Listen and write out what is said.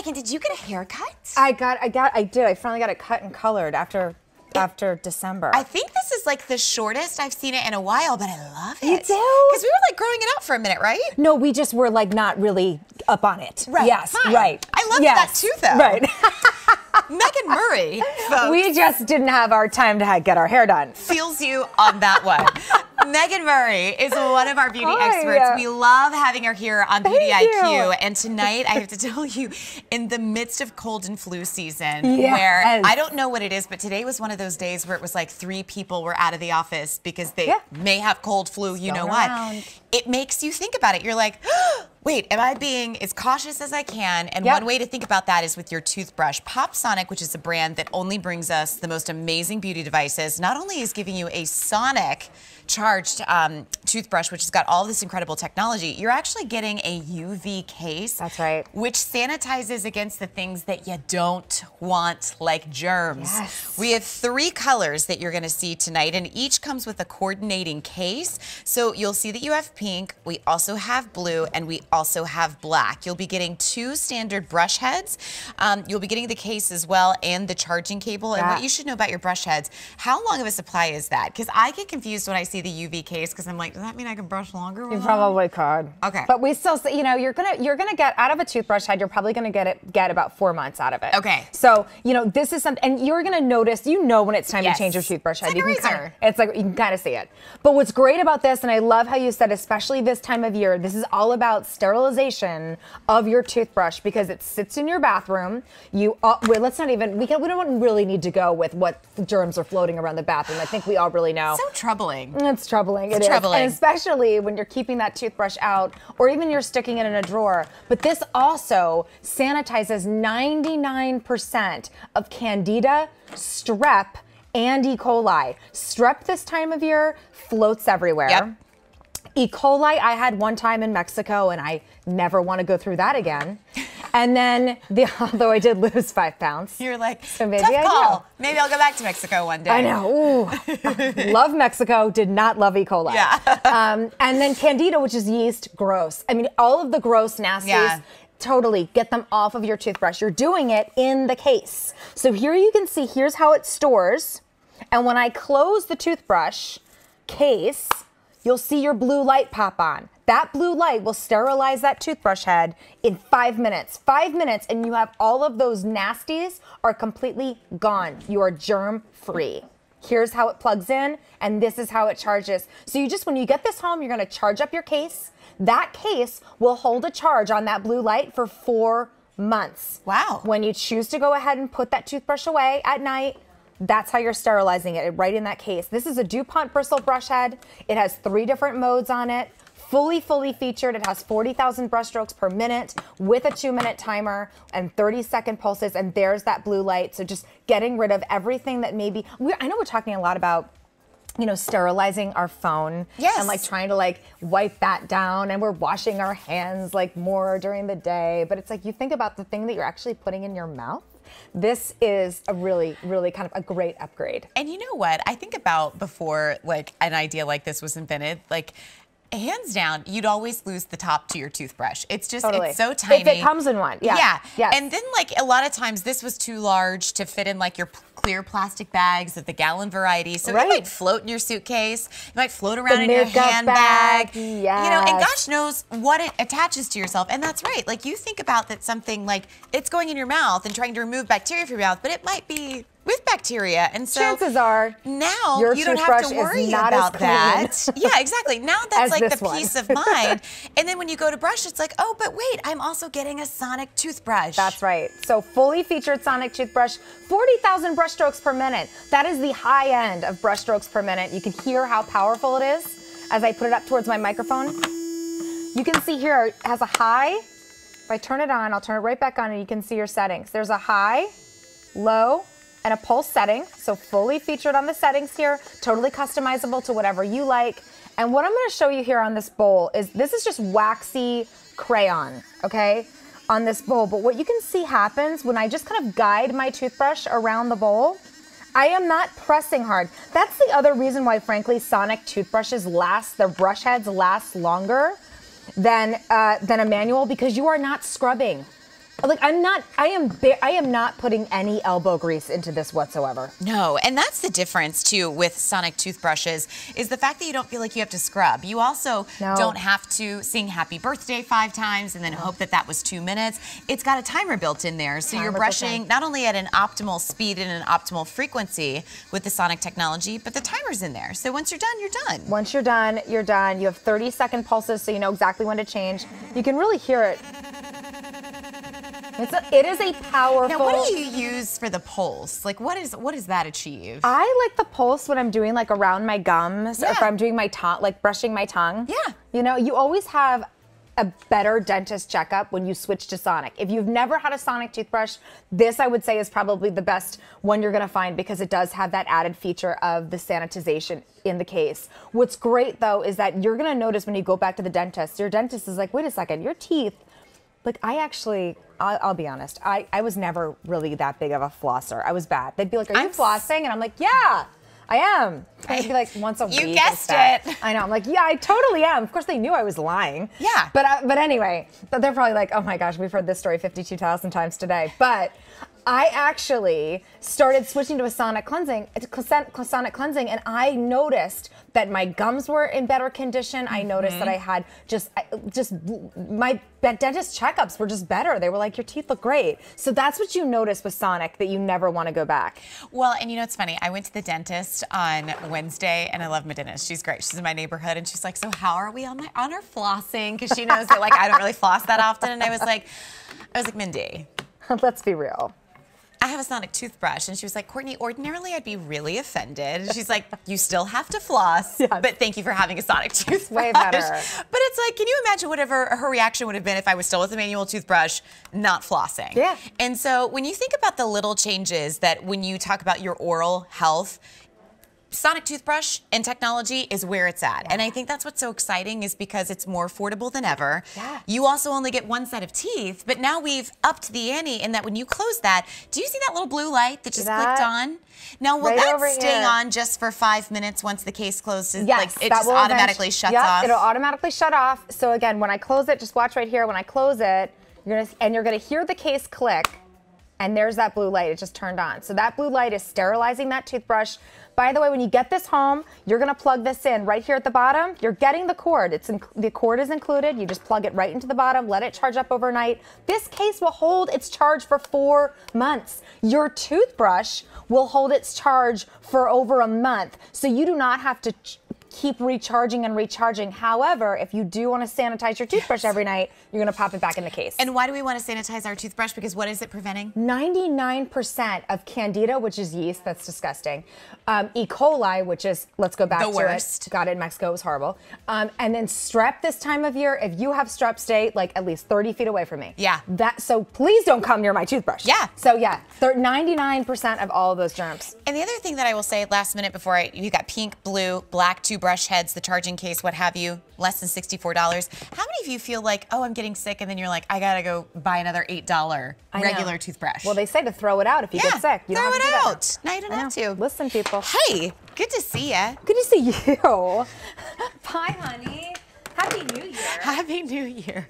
second, did you get a haircut? I did. I finally got it cut and colored after December. I think this is like the shortest I've seen it in a while, but I love it. You do? Because we were like growing it out for a minute, right? No, we just were like not really up on it. Right. Yes, Fine. right. I love that too, though. Right. Megan Murray, folks, We just didn't have our time to get our hair done. feels you on that one. Megan Murray is one of our beauty experts. We love having her here on Beauty IQ. And tonight, I have to tell you, in the midst of cold and flu season, where I don't know what it is, but today was one of those days where it was like 3 people were out of the office because they may have cold flu, you know what. It makes you think about it. You're like, wait, am I being as cautious as I can? And one way to think about that is with your toothbrush. PopSonic, which is a brand that only brings us the most amazing beauty devices, not only is giving you a sonic charged toothbrush, which has got all this incredible technology, you're actually getting a UV case. That's right. Which sanitizes against the things that you don't want, like germs. Yes. We have 3 colors that you're going to see tonight, and each comes with a coordinating case. So you'll see that you have pink, we also have blue, and we also have black. You'll be getting 2 standard brush heads. You'll be getting the case as well and the charging cable. And what you should know about your brush heads, how long of a supply is that? Because I get confused when I see the UV case because I'm like, does that mean I can brush longer? You probably could. Okay. But we still, you know, you're gonna get out of a toothbrush head. You're probably gonna get about 4 months out of it. Okay. So you know this is something, and you're gonna notice. You know when it's time to change your toothbrush head. It's like you can kind of see it. But what's great about this, and I love how you said, especially this time of year, this is all about sterilization of your toothbrush because it sits in your bathroom. Let's not even. We don't really need to go with what germs are floating around the bathroom. I think we all really know. So troubling. It's troubling. It's troubling. And especially when you're keeping that toothbrush out or even you're sticking it in a drawer. But this also sanitizes 99% of Candida, strep, and E. coli. Strep this time of year floats everywhere. Yep. E. coli I had one time in Mexico, and I never want to go through that again. And then, although I did lose 5 pounds. You're like, so maybe tough I call. do. Maybe I'll go back to Mexico one day. I know. Ooh. Love Mexico, did not love E. coli. Yeah. And then Candida, which is yeast, gross. I mean, all of the gross nasties, totally get them off of your toothbrush. You're doing it in the case. So here you can see, here's how it stores. And when I close the toothbrush case, you'll see your blue light pop on. That blue light will sterilize that toothbrush head in 5 minutes. 5 minutes, and you have all of those nasties are completely gone. You are germ free. Here's how it plugs in, and this is how it charges. So when you get this home, you're gonna charge up your case. That case will hold a charge on that blue light for 4 months. Wow. When you choose to go ahead and put that toothbrush away at night, that's how you're sterilizing it, right in that case. This is a DuPont bristle brush head. It has 3 different modes on it. Fully featured. It has 40,000 brush strokes per minute with a 2-minute timer and 30-second pulses. And there's that blue light. So just getting rid of everything that maybe, I know we're talking a lot about, you know, sterilizing our phone and like trying to like wipe that down, and we're washing our hands like more during the day. But it's like you think about the thing that you're actually putting in your mouth. This is a really, really kind of a great upgrade. And you know what? I think about before like an idea like this was invented, like hands down, you'd always lose the top to your toothbrush. It's just, it's so tiny. If it comes in one, Yeah. And then like a lot of times this was too large to fit in like your clear plastic bags of the gallon variety. So it might float in your suitcase. It might float around in your handbag. You know, and gosh knows what it attaches to yourself. And that's right. Like you think about that something like it's going in your mouth and trying to remove bacteria from your mouth, but it might be with bacteria, and so chances are now your you don't have to worry about that. Yeah, exactly. Now that's like the peace of mind. And then when you go to brush, it's like, oh, but wait, I'm also getting a sonic toothbrush. That's right. So fully featured sonic toothbrush, 40,000 brush strokes per minute. That is the high end of brush strokes per minute. You can hear how powerful it is as I put it up towards my microphone. You can see here it has a high. If I turn it on, I'll turn it right back on, and you can see your settings. There's a high, low, and a pulse setting. So fully featured on the settings here, totally customizable to whatever you like. And what I'm gonna show you here on this bowl is, this is just waxy crayon, okay, on this bowl. But what you can see happens when I just kind of guide my toothbrush around the bowl, I am not pressing hard. That's the other reason why, frankly, sonic toothbrushes their brush heads last longer than a manual, because you are not scrubbing. Like I am not putting any elbow grease into this whatsoever. No, and that's the difference too with sonic toothbrushes is the fact that you don't feel like you have to scrub. You also don't have to sing happy birthday 5 times and then hope that that was 2 minutes. It's got a timer built in there, so you're brushing not only at an optimal speed and an optimal frequency with the sonic technology, but the timer's in there. So once you're done, you're done. Once you're done, you're done. You have 30-second pulses, so you know exactly when to change. You can really hear it. It is a powerful. Now, what do you use for the pulse? Like, what does that achieve? I like the pulse when I'm doing like around my gums, or if I'm doing my tongue, like brushing my tongue. Yeah. You know, you always have a better dentist checkup when you switch to sonic. If you've never had a sonic toothbrush, this I would say is probably the best one you're gonna find because it does have that added feature of the sanitization in the case. What's great though is that you're gonna notice when you go back to the dentist, your dentist is like, wait a second, your teeth, like I'll be honest, I was never really that big of a flosser. I was bad. They'd be like, are you flossing? And I'm like, yeah, I am. I'd be like once a week. You guessed it. I know. I'm like, yeah, I totally am. Of course, they knew I was lying. Yeah. But anyway, they're probably like, oh my gosh, we've heard this story 52,000 times today. But I actually started switching to a sonic cleansing, and I noticed that my gums were in better condition. I noticed that I had my dentist checkups were just better. They were like, your teeth look great. So that's what you notice with sonic that you never want to go back. Well, and you know, it's funny. I went to the dentist on Wednesday, and I love my dentist. She's great. She's in my neighborhood, and she's like, so how are we on our flossing? Because she knows that like I don't really floss that often. And I was like, Mindy, let's be real. I have a sonic toothbrush. And she was like, Courtney, ordinarily I'd be really offended. She's like, you still have to floss, but thank you for having a sonic toothbrush. Way better. But it's like, can you imagine whatever her reaction would have been if I was still with a manual toothbrush, not flossing? Yeah. And so when you think about the little changes that when you talk about your oral health, sonic toothbrush and technology is where it's at. And I think that's what's so exciting is because it's more affordable than ever. Yeah. You also only get one set of teeth, but now we've upped the ante in that when you close that, do you see that little blue light that just clicked on? Now, will that stay on just for 5 minutes once the case closes? Yes, like, it just automatically shuts off? It'll automatically shut off. So again, when I close it, just watch right here. When I close it, you're gonna hear the case click, and there's that blue light. It just turned on. So that blue light is sterilizing that toothbrush. By the way, when you get this home, you're gonna plug this in right here at the bottom. You're getting the cord. The cord is included. You just plug it right into the bottom, let it charge up overnight. This case will hold its charge for 4 months. Your toothbrush will hold its charge for over a month. So you do not have to keep recharging and recharging. However, if you do want to sanitize your toothbrush every night, you're going to pop it back in the case. And why do we want to sanitize our toothbrush? Because what is it preventing? 99% of Candida, which is yeast, that's disgusting. E. coli, which is, let's go back to worst. Got it in Mexico, it was horrible. And then strep this time of year. If you have strep, stay like at least 30 feet away from me. Yeah. So please don't come near my toothbrush. Yeah. So yeah, 99% of all of those germs. And the other thing that I will say last minute before you got pink, blue, black, 2 brush heads, the charging case, what have you, less than $64. How many of you feel like, oh, I'm getting sick, and then you're like, I gotta go buy another $8 regular toothbrush? Well, they say to throw it out if you get sick. You throw don't have it to do out. that. Now you don't have to. Listen, people. Hey, good to see ya. Good to see you. Bye, honey. Happy New Year. Happy New Year.